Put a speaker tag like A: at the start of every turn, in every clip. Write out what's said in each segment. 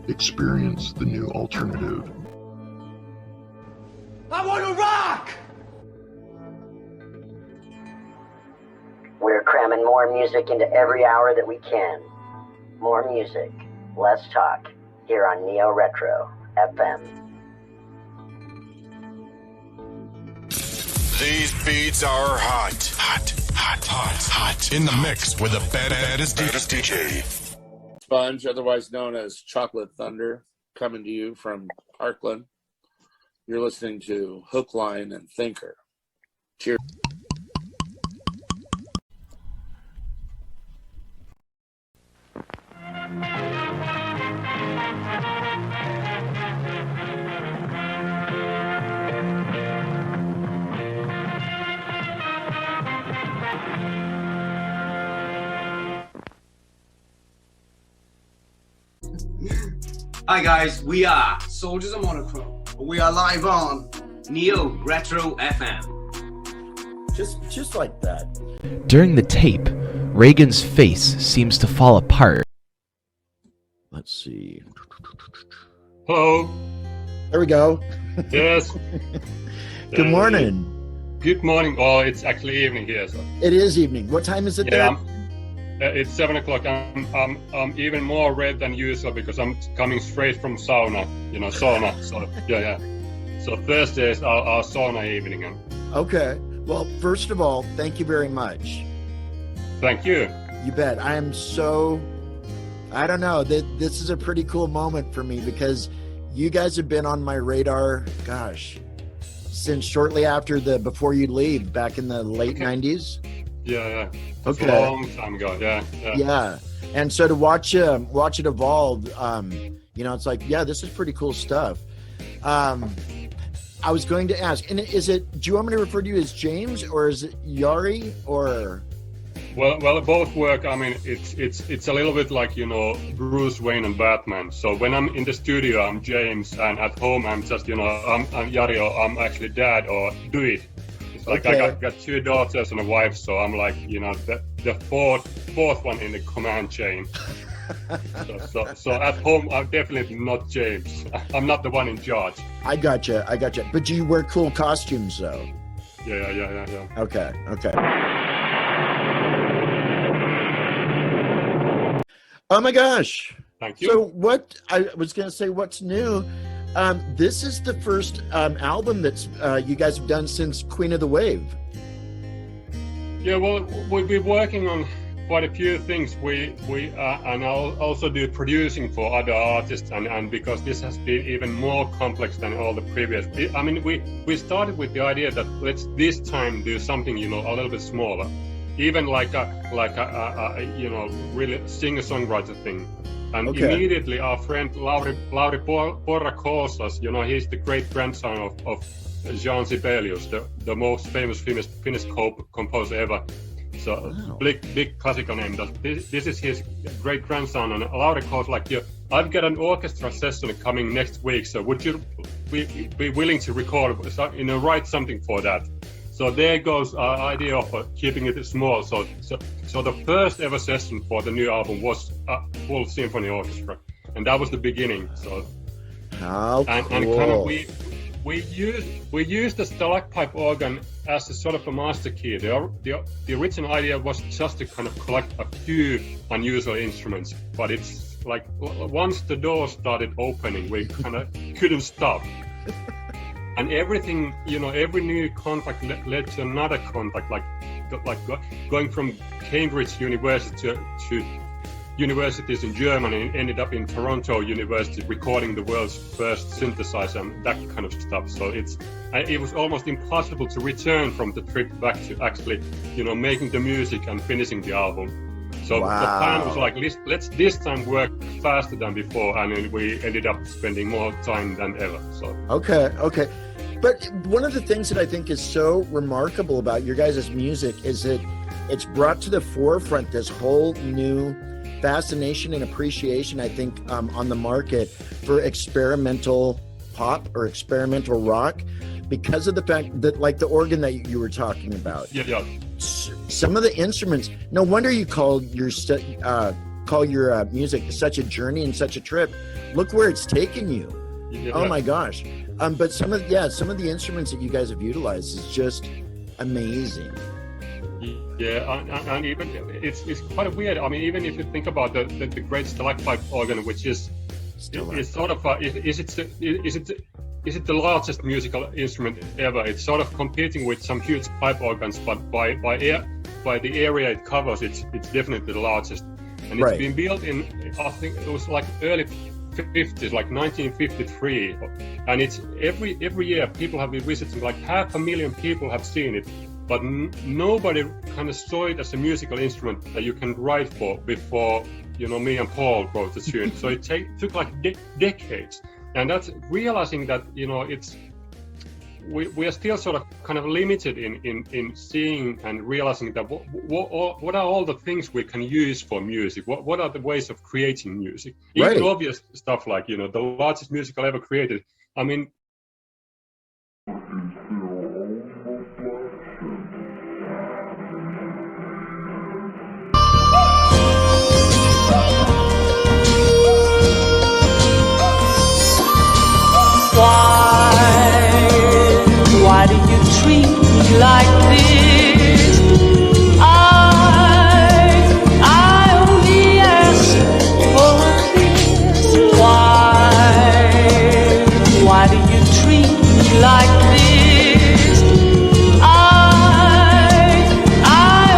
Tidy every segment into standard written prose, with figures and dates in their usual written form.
A: Experience the new alternative.
B: I want to rock!
C: We're cramming more music into every hour that we can. More music, less talk, here on Neo Retro FM.
D: These beats are hot. Hot. In the mix with the baddest DJ.
E: Sponge, otherwise known as Chocolate Thunder, coming to you from Parkland. You're listening to Hook, Line, and Thinker. Cheers.
B: Hi guys, we are Soldiers of Monochrome. We are live on Neo Retro FM.
F: Just like that. During the tape, Reagan's face seems to fall apart. Let's see.
G: Hello.
F: There we go.
G: Yes.
F: Good morning.
G: Good morning. Oh, it's actually evening here. So.
F: It is evening. What time is it there?
G: It's 7 o'clock. I'm even more red than usual because I'm coming straight from sauna. Sauna. So yeah. So Thursday is our sauna evening.
F: Okay. Well, first of all, thank you very much.
G: Thank you.
F: You bet. I am so. I don't know. This is a pretty cool moment for me because you guys have been on my radar. Gosh, since shortly after the Before You Leave back in the late 90s.
G: Yeah.
F: Okay.
G: A long time ago. Yeah.
F: And so to watch it evolve, it's like, yeah, this is pretty cool stuff. I was going to ask, and do you want me to refer to you as James or is it Yari or?
G: Well, both work. I mean, it's a little bit like Bruce Wayne and Batman. So when I'm in the studio, I'm James, and at home I'm just I'm Yari, or I'm actually Dad, or Do It. It's like
F: Okay.
G: I got 2 daughters and a wife, so I'm like the fourth one in the command chain. so at home I'm definitely not James. I'm not the one in charge.
F: I gotcha. But do you wear cool costumes though?
G: Yeah.
F: Okay. Oh my gosh.
G: Thank you.
F: So what I was going to say, what's new? This is the first album that's you guys have done since Queen of the Wave.
G: Yeah, well, we've been working on quite a few things. We and I'll also do producing for other artists, and because this has been even more complex than all the previous. I mean, we started with the idea that let's this time do something a little bit smaller, even like a really singer-songwriter thing. And
F: Okay.
G: Immediately our friend Lauri Porra calls us. He's the great-grandson of Jean Sibelius, the most famous Finnish composer ever. So
F: Wow.
G: big classical name. This is his great-grandson, and Lauri calls like, I've got an orchestra session coming next week, so would you be willing to record, write something for that? So there goes our idea of keeping it small. So the first ever session for the new album was a full symphony orchestra, and that was the beginning. So
F: How
G: and
F: cool.
G: kind of we used the stalagpipe organ as a sort of a master key. The original idea was just to kind of collect a few unusual instruments, but it's like once the door started opening, we kind of couldn't stop. And everything, every new contact led to another contact, like going from Cambridge University to universities in Germany, and ended up in Toronto University recording the world's first synthesizer and that kind of stuff. So it was almost impossible to return from the trip back to actually, making the music and finishing the album. So
F: Wow.
G: The plan was like, let's this time work faster than before, and we ended up spending more time than ever. So
F: Okay. But one of the things that I think is so remarkable about your guys' music is that it's brought to the forefront this whole new fascination and appreciation, I think, on the market for experimental pop or experimental rock because of the fact that, like the organ that you were talking about.
G: yeah.
F: Some of the instruments, no wonder you called call your music such a journey and such a trip. Look where it's taken you.
G: Yeah.
F: Oh my gosh. But some of the instruments that you guys have utilized is just amazing.
G: Yeah, and even it's quite weird. I mean, even if you think about the great stalagpipe organ, which is sort of is it the largest musical instrument ever? It's sort of competing with some huge pipe organs, but by the area it covers, it's definitely the largest. And it's been built in, I think it was like early 50s, like 1953, and it's every year people have been visiting. Like 500,000 people have seen it. But nobody kind of saw it as a musical instrument that you can write for before, me and Paul wrote the tune. So it took like decades. And that's realizing that, we are still sort of kind of limited in seeing and realizing that what are all the things we can use for music? What are the ways of creating music? Even obvious stuff like, the largest musical ever created. I mean,
H: Why do you treat me like this? I only ask for a kiss. Why do you treat me like this? I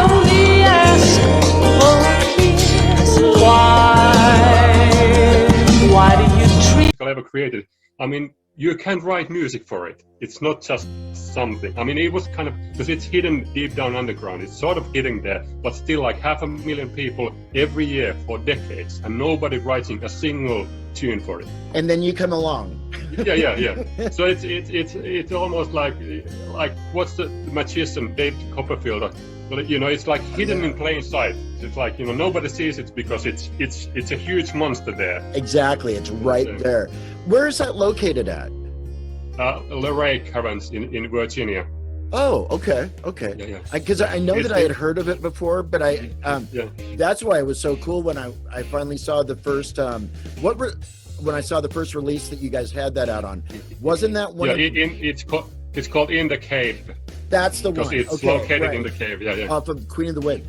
H: only ask for a kiss. Why do you treat
G: ever created? I mean, you can't write music for it. It's not just something. I mean, it was kind of, because it's hidden deep down underground. It's sort of hidden there, but still like 500,000 people every year for decades, and nobody writing a single tune for it.
F: And then you come along.
G: Yeah. So it's almost like what's the magician David Copperfield? Well, it's like hidden in plain sight. It's like nobody sees it because it's a huge monster there.
F: Exactly, it's right there. Where is that located at?
G: Luray Caverns in Virginia.
F: Oh, okay.
G: Yeah.
F: Because I know that I had heard of it before, but that's why it was so cool when I finally saw the first when I saw the first release that you guys had that out on. Wasn't that one?
G: Yeah, it's called In the Cave.
F: That's the one.
G: Because it's located in the cave. Yeah.
F: Off of Queen of the Wind.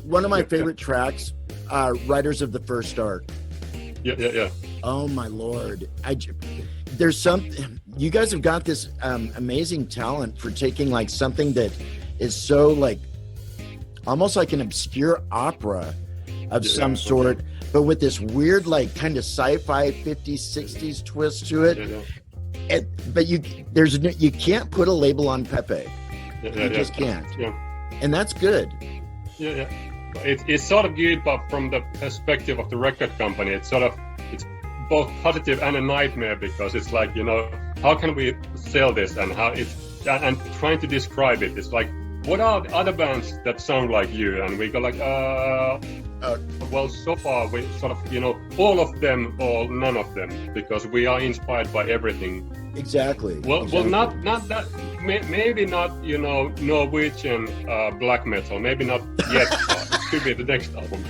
F: One of my favorite tracks, Riders of the First Ark.
G: Yeah.
F: Oh my Lord! There's something. You guys have got this amazing talent for taking like something that is so like almost like an obscure opera of some sort, but with this weird like kind of sci-fi 50s 60s twist to it.
G: Yeah.
F: But you can't put a label on Pepe. You just can't.
G: Yeah.
F: And that's good.
G: Yeah. It's sort of good, but from the perspective of the record company, it's both positive and a nightmare, because it's like, how can we sell this, and and trying to describe it. It's like, what are the other bands that sound like you? And we go like, well, so far we sort of, all of them or none of them, because we are inspired by everything.
F: Exactly.
G: Well, not that. Maybe not, Norwegian black metal. Maybe not yet. It could be the next album.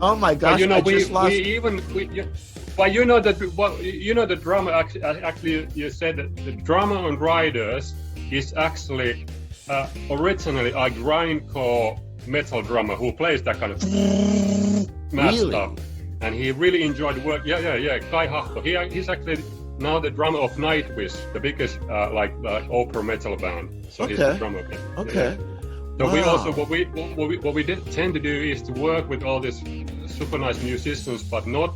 F: Oh my gosh!
G: But, the drummer actually. You said that the drummer on Riders is actually originally a grindcore metal drummer who plays that kind of mass stuff. And he really enjoyed work. Yeah. Kai Hahto. He's actually now the drummer of Nightwish, the biggest opera metal band. So he's the drummer.
F: Okay.
G: So we also what we tend to do is to work with all these super nice musicians, but not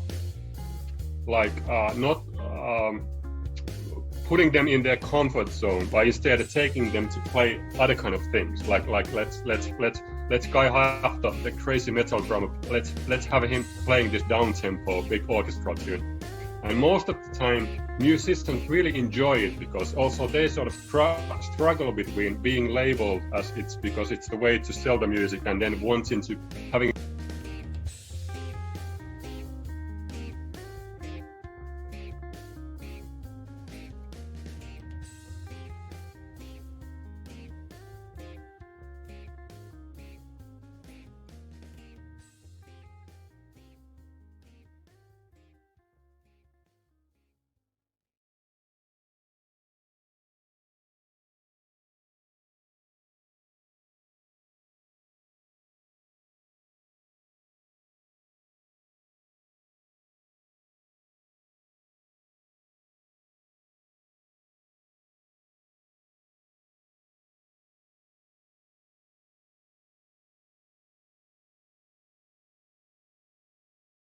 G: putting them in their comfort zone, but instead of taking them to play other kind of things. Like let's Kai Hahto, the crazy metal drummer. Let's have him playing this down tempo big orchestra tune. And most of the time, musicians really enjoy it, because also they sort of struggle between being labeled as because it's the way to sell the music, and then wanting to having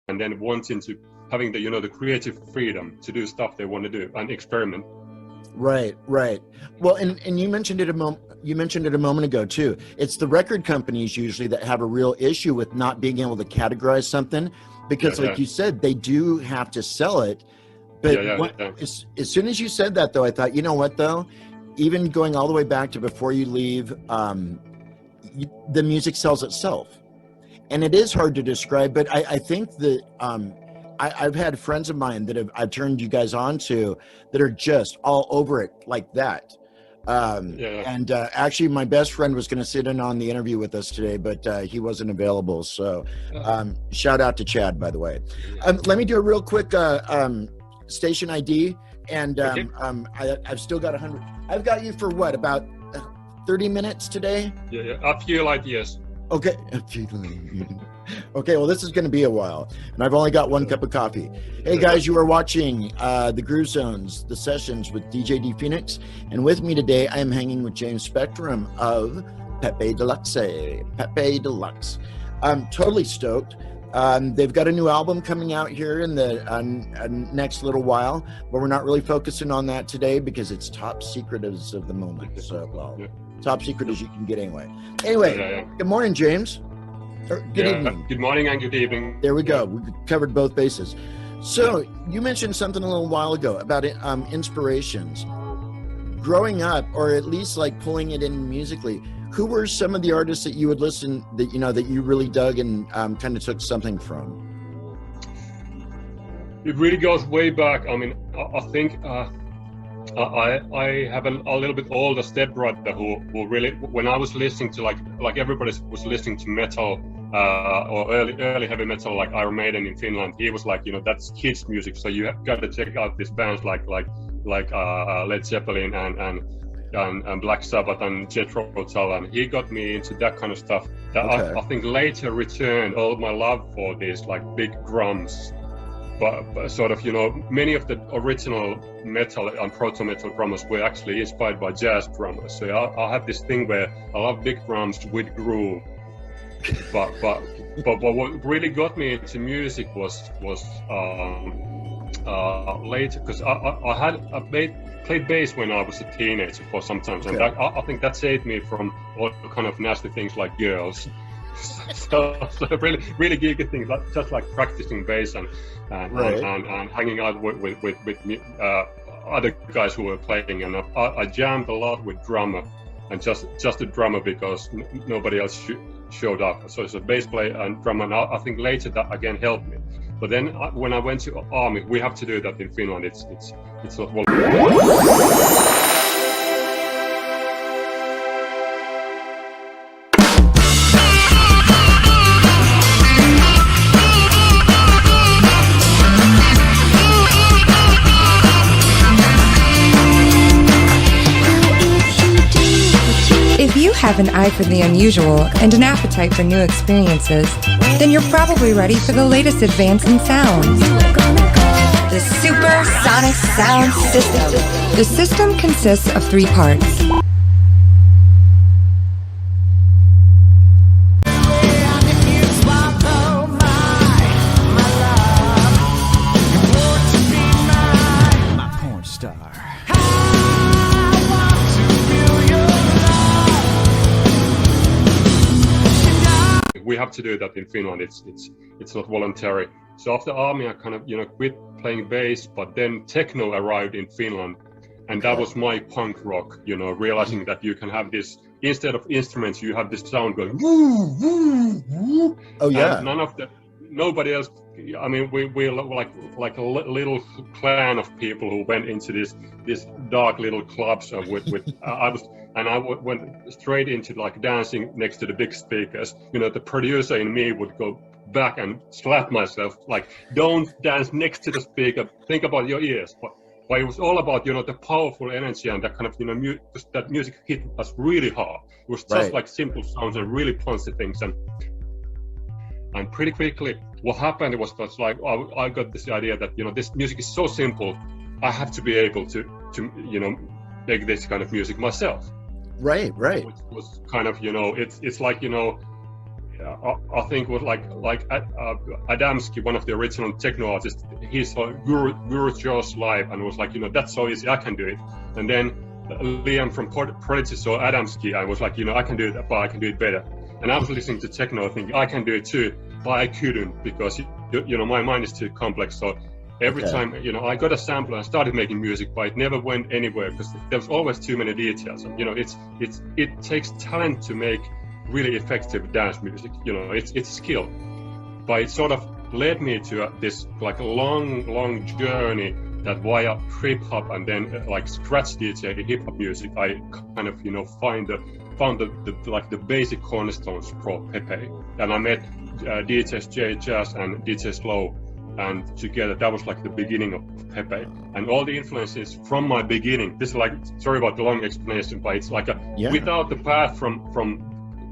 G: and then wanting to having the the creative freedom to do stuff they want to do and experiment.
F: Right. Well, and you mentioned it a moment ago too. It's the record companies usually that have a real issue with not being able to categorize something, because like you said, they do have to sell it. But as soon as you said that, though, I thought, you know what, though, even going all the way back to before you leave, the music sells itself. And it is hard to describe, but I think that I've had friends of mine that I've turned you guys on to that are just all over it like that. And actually, my best friend was going to sit in on the interview with us today, but he wasn't available. So shout out to Chad, by the way. Let me do a real quick station ID. And I've still got 100. I've got you for what, about 30 minutes today?
G: Yeah. A few ideas.
F: Okay. Okay, well, this is going to be a while, and I've only got one cup of coffee. Hey, guys, you are watching the Groove Zones, the sessions with DJ D Phoenix, and with me today, I am hanging with James Spectrum of Pepe Deluxe. I'm totally stoked. They've got a new album coming out here in the next little while, but we're not really focusing on that today because it's top secret as of the moment. So, well, top secret as you can get anyway. Anyway, Good morning, James. Or good evening.
G: Good morning and good evening.
F: There we go. We covered both bases. So you mentioned something a little while ago about inspirations. Growing up, or at least like pulling it in musically, who were some of the artists that you would listen that that you really dug and kind of took something from?
G: It really goes way back. I mean, I think I have a little bit older stepbrother who really, when I was listening to like everybody was listening to metal or early heavy metal like Iron Maiden in Finland, he was like, that's kids music, so you have got to check out these bands like Led Zeppelin and Black Sabbath and Jethro Tull, and he got me into that kind of stuff. That I think later returned all my love for these like big drums. But sort of, many of the original metal and proto-metal drummers were actually inspired by jazz drummers. So I have this thing where I love big drums with groove. But what really got me into music was later, because I played bass when I was a teenager for some time, and I think that saved me from all kind of nasty things like girls. so really geeky things, just like practicing bass and hanging out with other guys who were playing, and I jammed a lot with drummer, and just a drummer because nobody else showed up. So it's a bass player and drummer, and I think later that again helped me. But then when I went to army, we have to do that in Finland. It's not well.
I: If you have an eye for the unusual and an appetite for new experiences, then you're probably ready for the latest advance in sounds. The Supersonic Sound System. The system consists of 3 parts.
G: We have to do that in Finland. It's not voluntary. So after army, I kind of quit playing bass, but then techno arrived in Finland, and that was my punk rock. Realizing that you can have this, instead of instruments, you have this sound going woo woo woo. Oh yeah. And nobody else. I mean, we like a little clan of people who went into this dark little clubs I went straight into like dancing next to the big speakers. The producer in me would go back and slap myself, like, don't dance next to the speaker, think about your ears. But it was all about, the powerful energy and that kind of, that music hit us really hard. It was just like simple sounds and really punchy things. And pretty quickly, what happened was that I got this idea that, this music is so simple, I have to be able to make this kind of music myself.
F: Right.
G: Which was kind of, it's like, I think was like Adamski, one of the original techno artists. He saw Guru Joe's live and was like, that's so easy, I can do it. And then Liam from Prodigy saw Adamski and was like, I can do it, but I can do it better. And I was listening to techno, thinking I can do it too, but I couldn't because my mind is too complex. So every time I got a sample and I started making music, but it never went anywhere because there was always too many details. It takes talent to make really effective dance music. It's skill, but it sort of led me to this like long journey that via hip hop and then like scratch DJ hip hop music, I kind of found the basic cornerstones for Pepe. And I met DJs J Jazz and DJ Slow, and together that was like the beginning of Pepe. And all the influences from my beginning. This is like, sorry about the long explanation, but it's like without the path from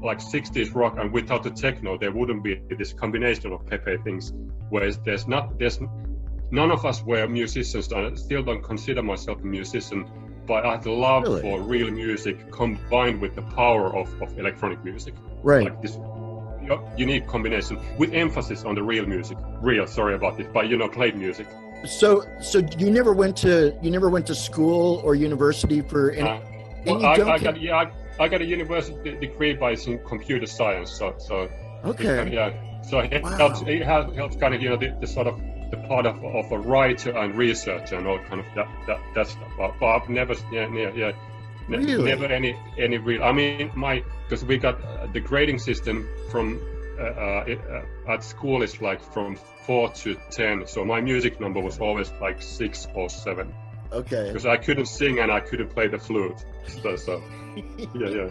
G: like 60s rock and without the techno, there wouldn't be this combination of Pepe things. Whereas there's none of us were musicians. I still don't consider myself a musician, but I had love for real music combined with the power of electronic music.
F: Right.
G: Like this unique combination with emphasis on the real music. Sorry about this, but played music.
F: So you never went to school or university for any?
G: I got a university degree, but it's in computer science. So
F: okay.
G: So it helps kind of the sort of the part of a writer and researcher and all kind of that stuff. But I've never
F: Really?
G: never any real. I mean, because we got the grading system from at school is like from 4 to 10. So my music number was always like 6 or 7.
F: Okay.
G: Because I couldn't sing and I couldn't play the flute. So yeah.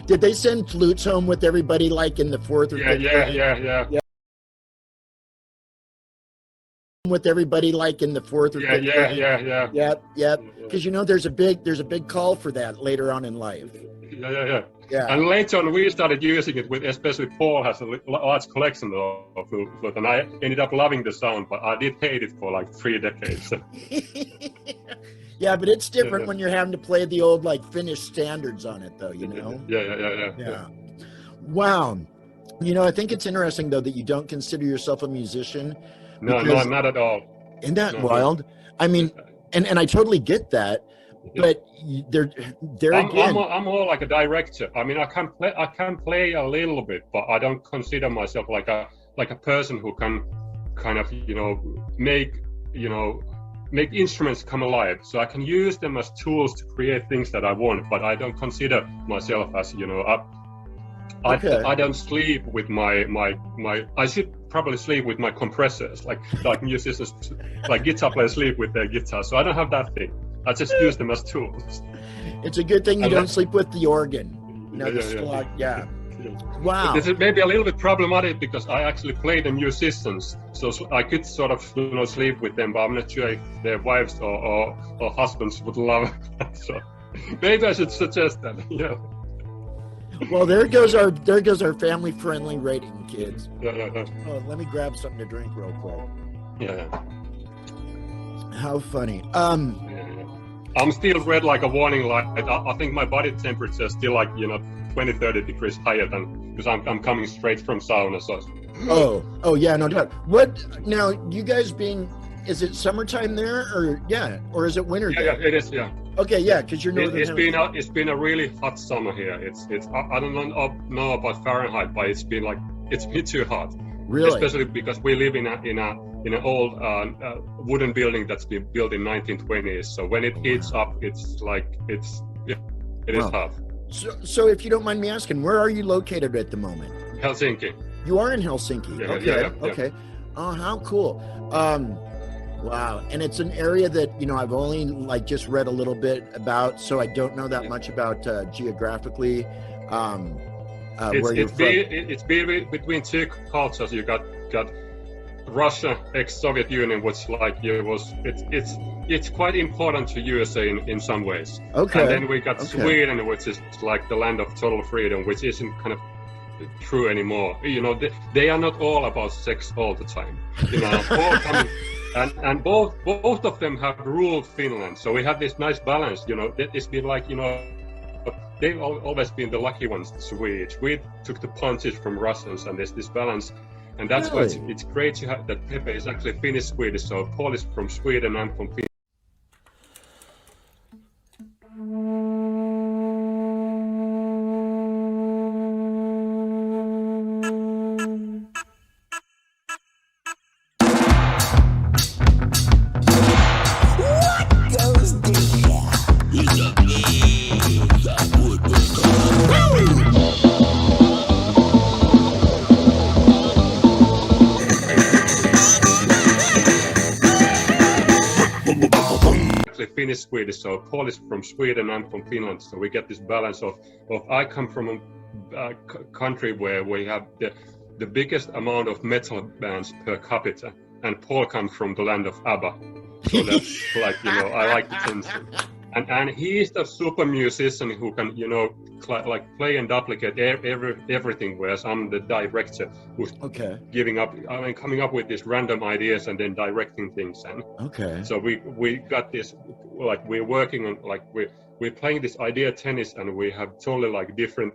F: Did they send flutes home with everybody like in the 4th or 5th grade?
G: Yeah.
F: With everybody like in the 4th or 5th grade? Yeah. Because there's a big call for that later on in life.
G: Yeah. And later on, we started using it especially Paul has a large collection of flute, and I ended up loving the sound, but I did hate it for like 3 decades.
F: Yeah, but it's different when you're having to play the old like Finnish standards on it, though.
G: Yeah.
F: Wow. I think it's interesting though that you don't consider yourself a musician.
G: No, not at all.
F: Isn't that wild? I mean, and I totally get that. But they're again.
G: I'm more like a director. I mean, I can play a little bit, but I don't consider myself like a person who can kind of make instruments come alive. So I can use them as tools to create things that I want, but I don't consider myself as I don't sleep with my. I should probably sleep with my compressors, like musicians, like guitar players sleep with their guitar. So I don't have that thing. I just use them as tools.
F: It's a good thing you don't sleep with the organ. Yeah. Wow.
G: This is maybe a little bit problematic because I actually play the musicians, so I could sort of sleep with them, but I'm not sure if their wives or husbands would love it. So maybe I should suggest that. Yeah.
F: Well, there goes our family-friendly rating, kids.
G: Yeah.
F: Oh, let me grab something to drink real quick.
G: Yeah.
F: How funny.
G: I'm still red like a warning light. I think my body temperature is still like 20-30 degrees higher than because I'm coming straight from sauna. So.
F: Oh yeah, no doubt. What now? You guys is it summertime there or is it winter?
G: Yeah, it is. Yeah.
F: Okay, yeah, because you're northern.
G: It's been a really hot summer here. It's I don't know about Fahrenheit, but it's been too hot.
F: Really?
G: Especially because we live in an old wooden building that's been built in 1920s. So when it heats up, it's is hot.
F: So if you don't mind me asking, where are you located at the moment?
G: Helsinki.
F: You are in Helsinki.
G: Yeah,
F: okay. Oh, how cool. Wow. And it's an area that, I've only just read a little bit about, so I don't know that much about geographically where you're from.
G: It's between two cultures. You got Russia, ex-Soviet Union, which it's quite important to USA in some ways.
F: Okay.
G: And then we got Sweden, which is like the land of total freedom, which isn't kind of true anymore. They are not all about sex all the time. And both of them have ruled Finland. So we have this nice balance. It's been like they've always been the lucky ones, the Swedes. We took the punches from Russians, and there's this balance. And that's why it's great to have that Pepe is actually Finnish-Swedish. So Paul is from Sweden, I'm from Finland. Finnish-Swedish, so Paul is from Sweden, I'm from Finland, so we get this balance of I come from a country where we have the biggest amount of metal bands per capita, and Paul comes from the land of ABBA, so that's like, you know, I like the tension. And he is the super musician who can, you know, like play and duplicate everything, whereas I'm the director who's coming up with these random ideas and then directing things. And so we got this, like we're working on, like we're playing this idea tennis, and we have totally like different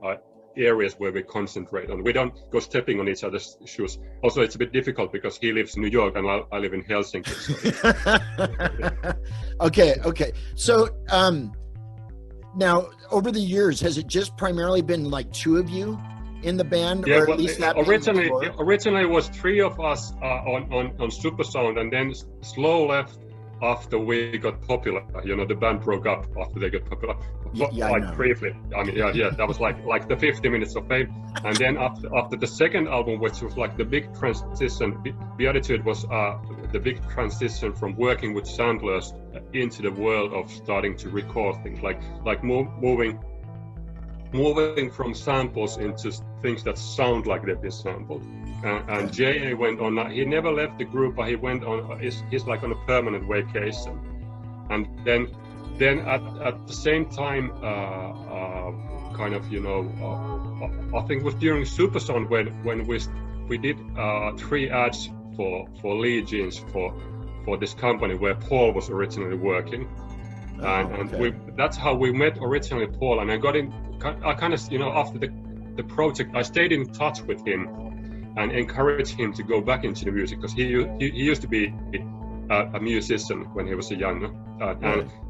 G: areas where we concentrate on. We don't go stepping on each other's shoes. Also, it's a bit difficult because he lives in New York and I live in Helsinki.
F: Okay. So now over the years, has it just primarily been like two of you in the band?
G: Yeah,
F: or at least that
G: originally it was three of us on Super Sound, and then Slow left after we got popular. You know, the band broke up after they got popular. Like briefly. I mean, that was like the 50 minutes of fame. And then after the second album, which was like the big transition, Beatitude was the big transition from working with samplers into the world of starting to record things, like moving from samples into things that sound like they've been sampled. And J.A. went on, he never left the group, but he went on, he's like on a permanent vacation. And then at the same time, kind of, you know, I think it was during Supersound when we did 3 ads for Lee Jeans for this company where Paul was originally working. That's how we met originally, Paul. And I kind of, you know, after the project, I stayed in touch with him and encouraged him to go back into the music, because he used to be a musician when he was a young,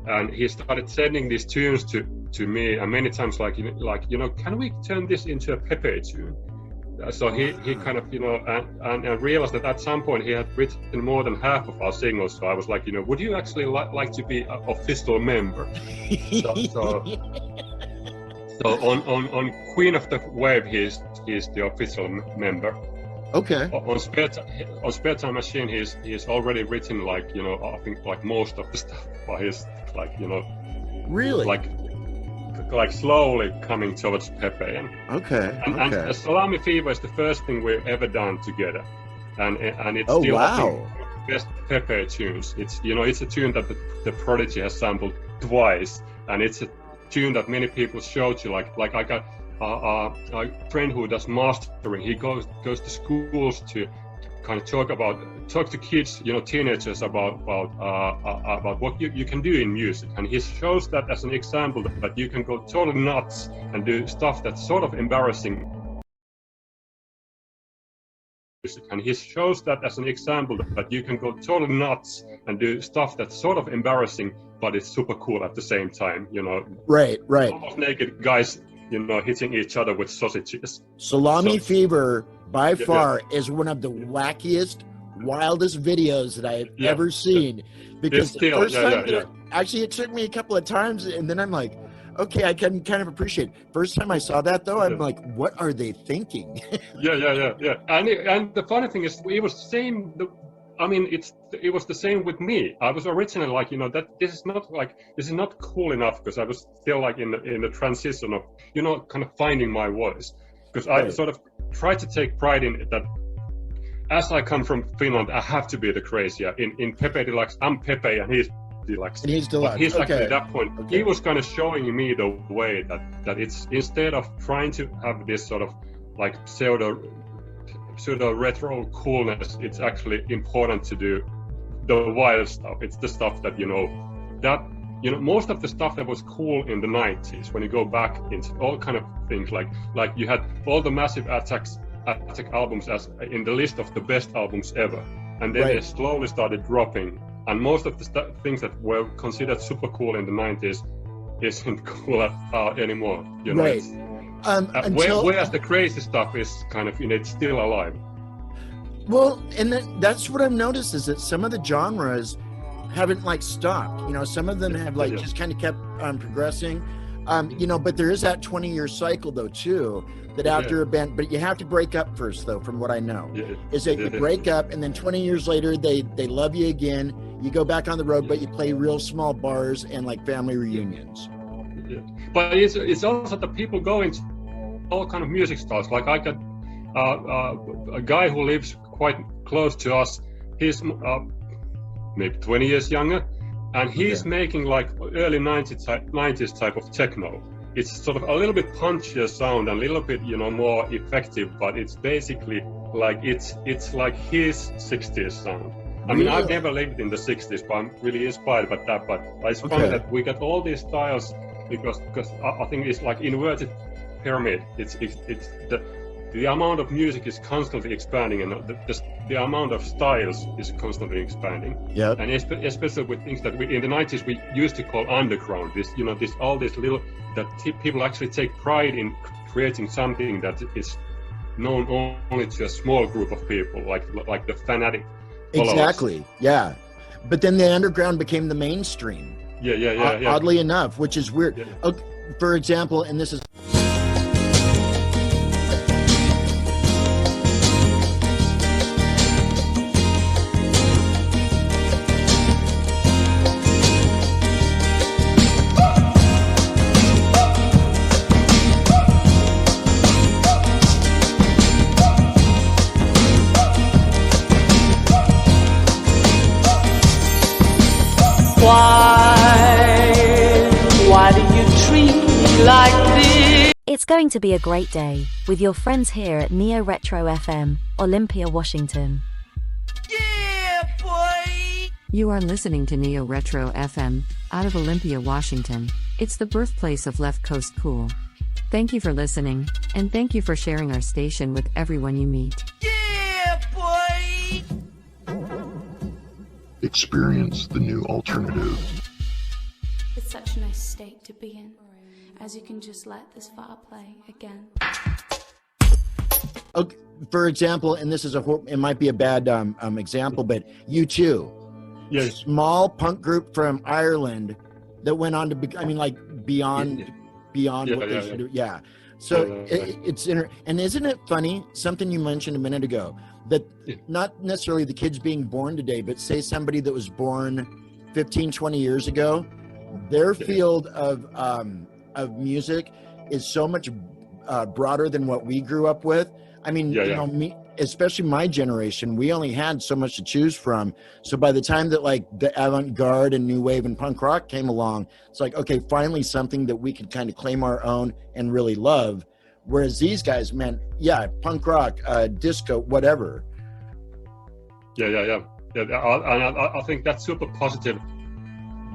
G: and he started sending these tunes to me, and many times like you know, can we turn this into a Pepe tune? So he kind of, you know, and realized that at some point he had written more than half of our singles. So I was like, you know, would you actually like to be an official member? So on Queen of the Wave, he's the official member.
F: Okay.
G: On Spare Time Machine, he's already written, like, you know, I think like most of the stuff, but he's like, you know,
F: really
G: like slowly coming towards Pepe. And Salami Fever is the first thing we've ever done together, and it's still I think, the best Pepe tunes. It's, you know, it's a tune that the Prodigy has sampled twice, and it's a tune that many people showed to, like I got a friend who does mastering. He goes to schools to kind of talk to kids, you know, teenagers about what you can do in music, and he shows that as an example that you can go totally nuts and do stuff that's sort of embarrassing. And he shows that as an example that you can go totally nuts and do stuff that's sort of embarrassing, but it's super cool at the same time, you know.
F: Right.
G: Almost naked guys, you know, hitting each other with sausages.
F: Salami Fever, by far, is one of the wackiest, wildest videos that I've ever seen. Because the first time, actually, it took me a couple of times, and then I'm like, okay, I can kind of appreciate it. First time I saw that, though, I'm like, what are they thinking?
G: Yeah. And the funny thing is, it was the same. I mean, it was the same with me. I was originally like, you know, that this is not cool enough, because I was still like in the transition of, you know, kind of finding my voice. Because I sort of tried to take pride in it, that as I come from Finland, I have to be the crazy. In Pepe Deluxe, I'm Pepe and he's Deluxe.
F: And he's Deluxe.
G: But he's like, at that point, he was kind of showing me the way that it's, instead of trying to have this sort of like pseudo retro coolness, it's actually important to do the wild stuff. It's the stuff that, you know, that most of the stuff that was cool in the 90s, when you go back into all kind of things, like you had all the Massive Attack albums as in the list of the best albums ever, and then they slowly started dropping, and most of the things that were considered super cool in the 90s isn't cool anymore.
F: Right.
G: Whereas the crazy stuff is kind of, it's still alive.
F: Well, and that's what I've noticed, is that some of the genres haven't stopped. Some of them have just kind of kept progressing. But there is that 20-year cycle though too, that after a band, but you have to break up first though, from what I know, is that you break up and then 20 years later they love you again. You go back on the road, but you play real small bars and family reunions.
G: Yeah. But it's also that people go into all kind of music styles. Like I got a guy who lives quite close to us. He's maybe 20 years younger, and he's making early 90s type of techno. It's sort of a little bit punchier sound and a little bit more effective, but it's basically it's like his 60s sound. I mean, I've never lived in the 60s, but I'm really inspired by that. But it's funny that we got all these styles because I think it's like inverted pyramid. It's the amount of music is constantly expanding, and the amount of styles is constantly expanding.
F: Yeah.
G: And especially with things that in the 90s we used to call underground. All this little that people actually take pride in creating something that is known only to a small group of people, like the fanatic followers.
F: Exactly. Yeah. But then the underground became the mainstream.
G: Yeah.
F: Oddly enough, which is weird.
G: Yeah.
F: Okay, for example, and this is.
H: Why do you treat me like this?
J: It's going to be a great day with your friends here at Neo Retro FM, Olympia, Washington.
H: Yeah, boy!
K: You are listening to Neo Retro FM, out of Olympia, Washington. It's the birthplace of Left Coast Cool. Thank you for listening, and thank you for sharing our station with everyone you meet.
H: Yeah, boy!
A: Experience the new alternative.
L: It's such a nice state to be in, as you can just let this fire play again.
F: Okay, for example, and this is it might be a bad example, but U2, small punk group from Ireland that went on to be, beyond what they should do. Yeah. So it's and isn't it funny, something you mentioned a minute ago, that not necessarily the kids being born today, but say somebody that was born 15, 20 years ago, their field of music is so much broader than what we grew up with. I mean, me, especially my generation, we only had so much to choose from. So by the time that the avant-garde and new wave and punk rock came along, it's okay, finally something that we could kind of claim our own and really love. Whereas these guys, man, punk rock, disco, whatever.
G: Yeah. And I think that's super positive.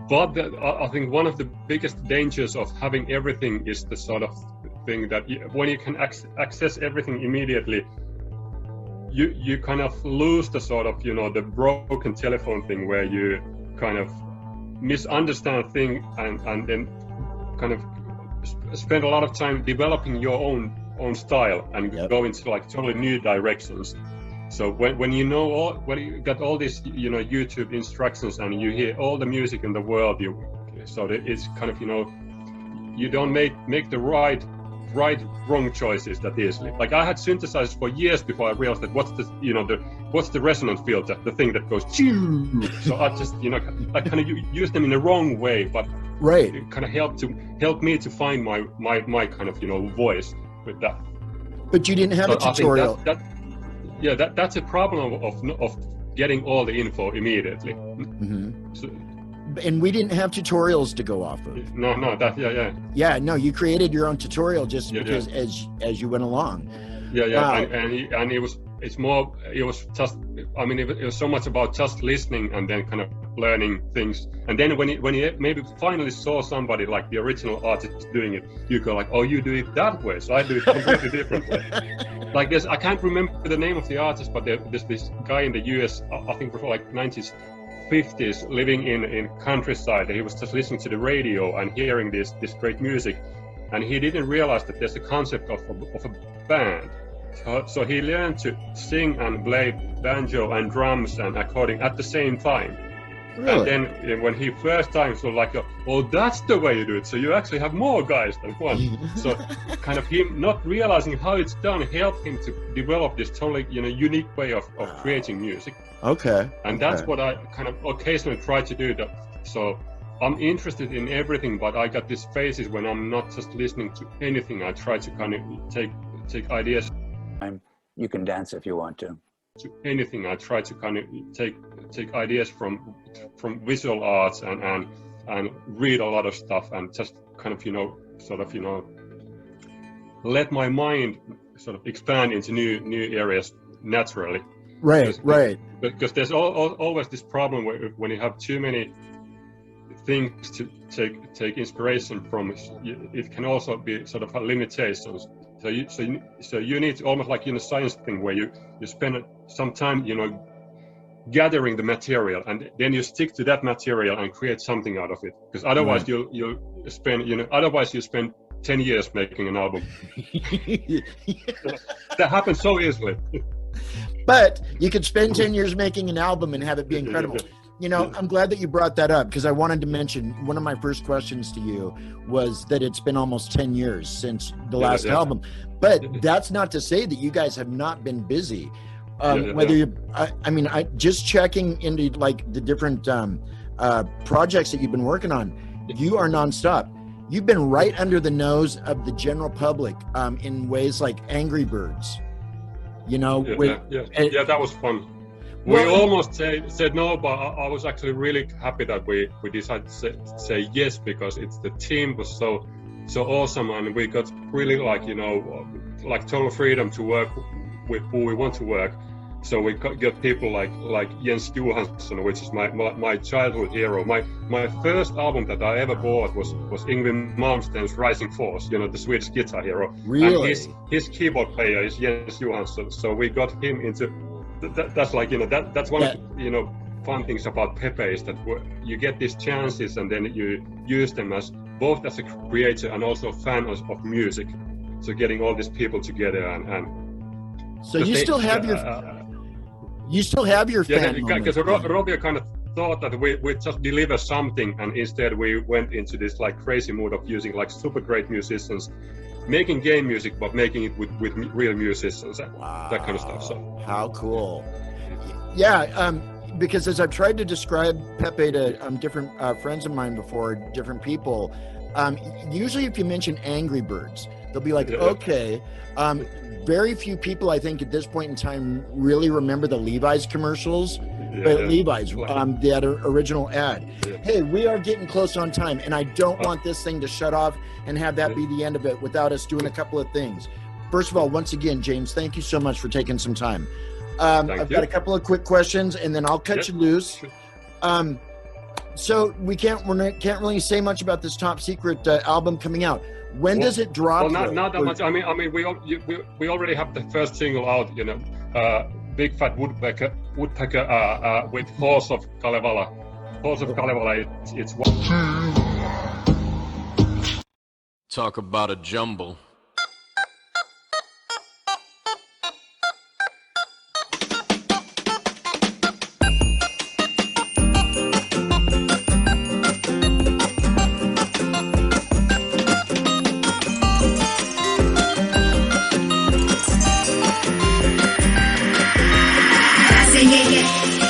G: But I think one of the biggest dangers of having everything is the sort of thing that when you can access everything immediately, you kind of lose the sort of, the broken telephone thing where you kind of misunderstand things and then kind of spend a lot of time developing your own style and go into totally new directions. So when you got all these YouTube instructions and you hear all the music in the world, so it's kind of you don't make the wrong choices that easily. I had synthesizers for years before I realized that what's the resonance filter, the thing that goes choo. So I just I kind of use them in the wrong way, but it kind of helped me to find my kind of voice with that.
F: But you didn't have a tutorial.
G: That's a problem of getting all the info immediately.
F: Mm-hmm. So, and we didn't have tutorials to go off of. No, you created your own tutorial just because as you went along. Wow.
G: And it was just, it was so much about just listening and then kind of learning things. And then when you maybe finally saw somebody like the original artist doing it, you go like, oh, you do it that way, so I do it completely different way. Like this, I can't remember the name of the artist, but there's this guy in the US, I think before like 1950s, living in countryside. He was just listening to the radio and hearing this great music, and he didn't realize that there's a concept of a band. So he learned to sing and play banjo and drums and accordion at the same time. Really? And then when he first time, so like, oh, that's the way you do it. So you actually have more guys than one. So kind of him not realizing how it's done helped him to develop this totally, unique way of creating music.
F: Okay.
G: And that's what I kind of occasionally try to do. So I'm interested in everything, but I got these phases when I'm not just listening to anything. I try to kind of take ideas.
M: You can dance if you want to.
G: Anything. I try to kind of take ideas from visual arts and read a lot of stuff and just kind of let my mind sort of expand into new areas naturally.
F: Right.
G: Because there's always this problem where when you have too many things to take inspiration from, it can also be sort of limitations. So you need almost like in a science thing where you spend some time gathering the material, and then you stick to that material and create something out of it. Because otherwise you spend 10 years making an album. That happens so easily.
F: But you could spend 10 years making an album and have it be incredible. I'm glad that you brought that up, because I wanted to mention one of my first questions to you was that it's been almost 10 years since the last album. But that's not to say that you guys have not been busy. Whether you're, I just checking into like the different projects that you've been working on, you are nonstop. You've been right under the nose of the general public in ways like Angry Birds.
G: That was fun. We almost said no, but I was actually really happy that we decided to say yes, because the team was so awesome, and we got really like total freedom to work with who we want to work. So we got people like Jens Johansson, which is my childhood hero. My first album that I ever bought was Yngwie Malmsteen's Rising Force, the Swedish guitar hero.
F: Really?
G: And his keyboard player is Jens Johansson. So we got him into. That's like that's one of the fun things about Pepe, is that you get these chances and then you use them as both as a creator and also a fan of music. So getting all these people together and
F: so you still have your fan moment.
G: Because Robbie kind of thought that we just deliver something, and instead we went into this like crazy mood of using like super great musicians, making game music, but making it with real musicians, that kind of stuff. So
F: how cool. Yeah, because as I've tried to describe Pepe to different friends of mine before, different people, usually if you mention Angry Birds, they'll be like, okay. Very few people, I think, at this point in time really remember the Levi's commercials. Levi's, that original ad. Hey, we are getting close on time, and I don't want this thing to shut off and have that be the end of it without us doing a couple of things. First of all, once again, James, thank you so much for taking some time. I've got a couple of quick questions, and then I'll cut you loose. So we can't really say much about this top secret album coming out. When does it drop?
G: Well, not that much. I mean, we already have the first single out. Big Fat Woodpecker with Horse of Kalevala. Horse of Kalevala. It's one.
N: Talk about a jumble.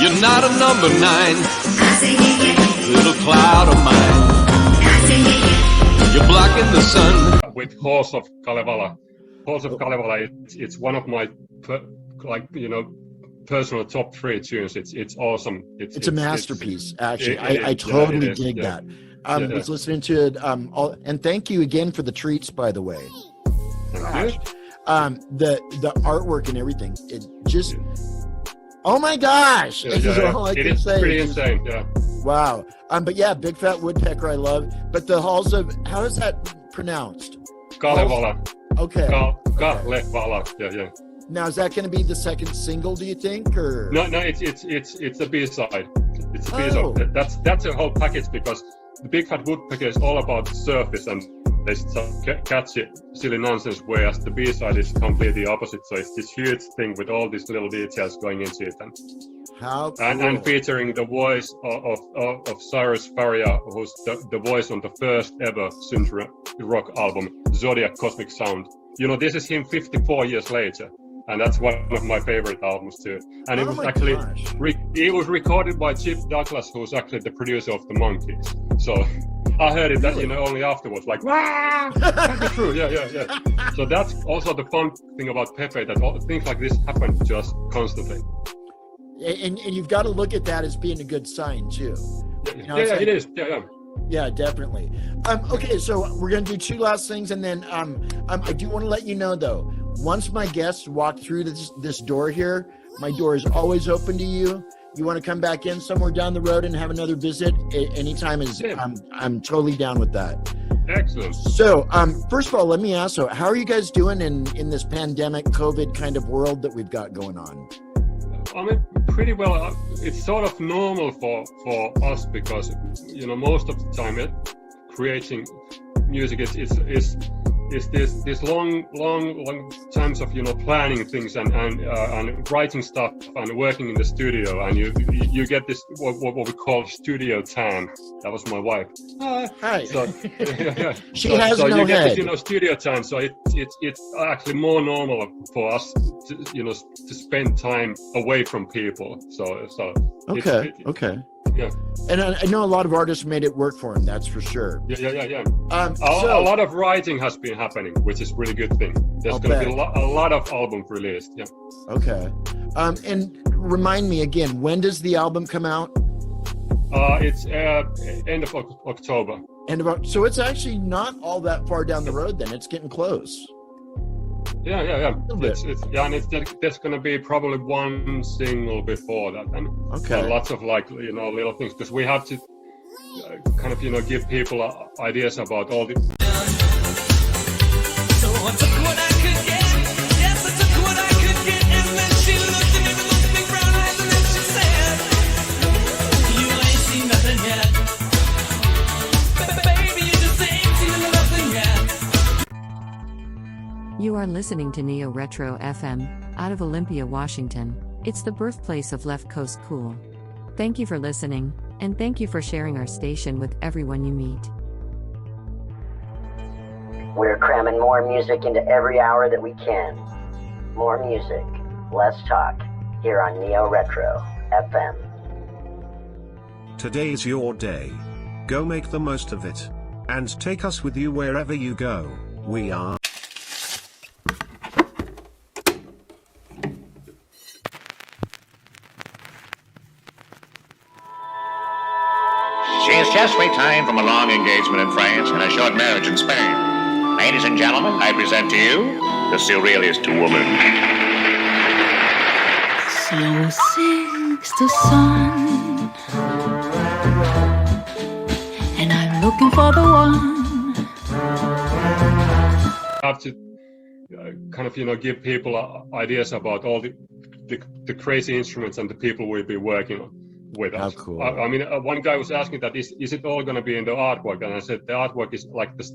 N: You're not a number 9, little cloud of mine. You're blocking the sun.
G: With Horse of Kalevala. Horse of Kalevala, it's one of my personal top 3 tunes. It's awesome. It's a
F: masterpiece, actually. I totally dig that. I was listening to it, and thank you again for the treats, by the way.
G: Thank you.
F: The artwork and everything, it just... Oh my gosh! This is all I can say.
G: It's pretty insane,
F: Wow. But yeah, Big Fat Woodpecker I love. But the Halls of, how is that pronounced?
G: Kalevala.
F: Okay.
G: Kalevala. Yeah.
F: Now, is that going to be the second single, do you think, or?
G: No, it's the B-side. It's the B-side. That's a whole package, because the Big Fat Woodpecker is all about the surface and there's some catchy, silly nonsense, whereas the B-side is completely opposite. So it's this huge thing with all these little details going into it.
F: How cool.
G: And featuring the voice of Cyrus Faria, who's the voice on the first ever synth rock album, Zodiac Cosmic Sound. You know, this is him 54 years later. And that's one of my favorite albums too. And it was actually, it was recorded by Chip Douglas, who's actually the producer of the Monkees. So I heard it, that, only afterwards, like, wow, that's true, yeah. So that's also the fun thing about Pepe, that things like this happen to us constantly.
F: And you've got to look at that as being a good sign too.
G: It is.
F: Yeah, definitely. Okay, so we're going to do two last things, and then I do want to let you know, though, once my guests walk through this door here, my door is always open to you. You want to come back in somewhere down the road and have another visit anytime, I'm totally down with that.
G: Excellent.
F: So, first of all, let me ask, so how are you guys doing in this pandemic, COVID kind of world that we've got going on?
G: I mean, pretty well. It's sort of normal for us, because most of the time creating music is this long times of planning things and writing stuff and working in the studio, and you get this what we call studio time. That was my wife.
F: Hi.
G: So,
F: She has
G: so
F: no
G: you get
F: head.
G: this, studio time. So it's actually more normal for us to spend time away from people. So
F: okay.
G: Yeah.
F: And I know a lot of artists made it work for them, that's for sure.
G: Yeah. A lot of writing has been happening, which is a really good thing. There's going to be a lot of albums released. Yeah.
F: Okay. And remind me again, when does the album come out?
G: It's end of October.
F: So it's actually not all that far down the road then. It's getting close.
G: Yeah. There's going to be probably one single before that, and lots of little things, because we have to kind of give people ideas about all the.
H: So I took what I could get. Yes, I took what I could get, and then she looked at me with those big brown eyes, and then she said, "You ain't seen nothing yet, baby. You just ain't seen nothing yet."
K: You are listening to Neo Retro FM, out of Olympia, Washington. It's the birthplace of Left Coast Cool. Thank you for listening, and thank you for sharing our station with everyone you meet.
C: We're cramming more music into every hour that we can. More music, less talk, here on Neo Retro FM.
O: Today's your day. Go make the most of it. And take us with you wherever you go. We are...
P: She has just retired from a long engagement in France and a short marriage in Spain. Ladies and gentlemen, I present to you the surrealist woman.
H: Slow sinks the sun, and I'm looking for the one.
G: Have to kind of give people ideas about all the crazy instruments and the people we'll be working with us.
F: How cool.
G: I mean, one guy was asking that is it all going to be in the artwork, and I said the artwork is like this,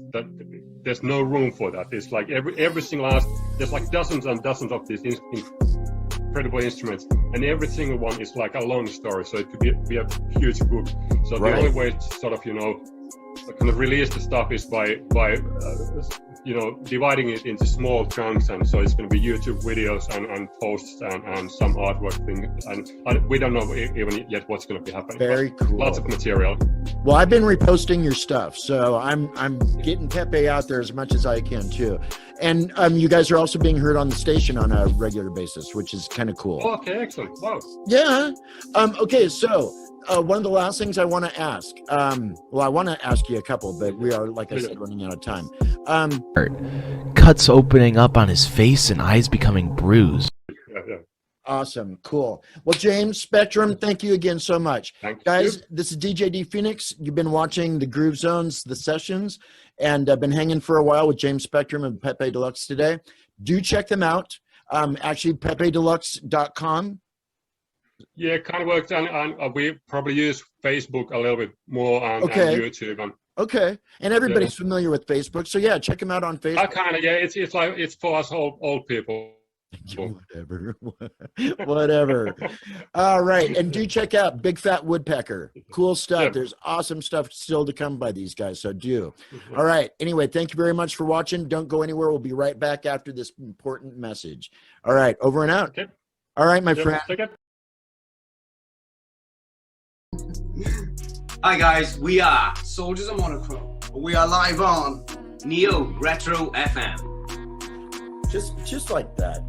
G: there's no room for that. It's like every single there's like dozens and dozens of these incredible instruments, and every single one is like a long story, so it could be a huge book. So the only way to sort of kind of release the stuff is by dividing it into small chunks, and so it's going to be YouTube videos and posts and some artwork thing, and we don't know even yet what's going to be happening.
F: Very cool.
G: Lots of material.
F: Well, I've been reposting your stuff, so I'm getting Pepe out there as much as I can too. And you guys are also being heard on the station on a regular basis, which is kind of cool.
G: Okay, excellent. Wow.
F: Yeah. Okay, so one of the last things I want to ask, well, I want to ask you a couple, but we are, like I said, running out of time.
Q: Cuts opening up on his face and eyes becoming bruised.
F: Awesome. Cool. Well, James Spectrum, thank you again so much.
G: Thank
F: Guys,
G: you.
F: this is DJ D Phoenix. You've been watching the Groove Zones, the sessions, and I've been hanging for a while with James Spectrum and Pepe Deluxe today. Do check them out. Actually, pepedeluxe.com.
G: Yeah, it kind of works, and we probably use Facebook a little bit more and YouTube.
F: Okay, and everybody's familiar with Facebook, so yeah, check them out on Facebook.
G: Kind of, yeah. It's like it's for us old people.
F: Whatever. All right, and do check out Big Fat Woodpecker. Cool stuff.
G: Yep.
F: There's awesome stuff still to come by these guys, so do. All right. Anyway, thank you very much for watching. Don't go anywhere. We'll be right back after this important message. All right, over and out.
G: Okay.
F: All right, my friend.
B: Hi guys, we are Soldiers of Monochrome. We are live on Neo Retro FM.
F: Just like that.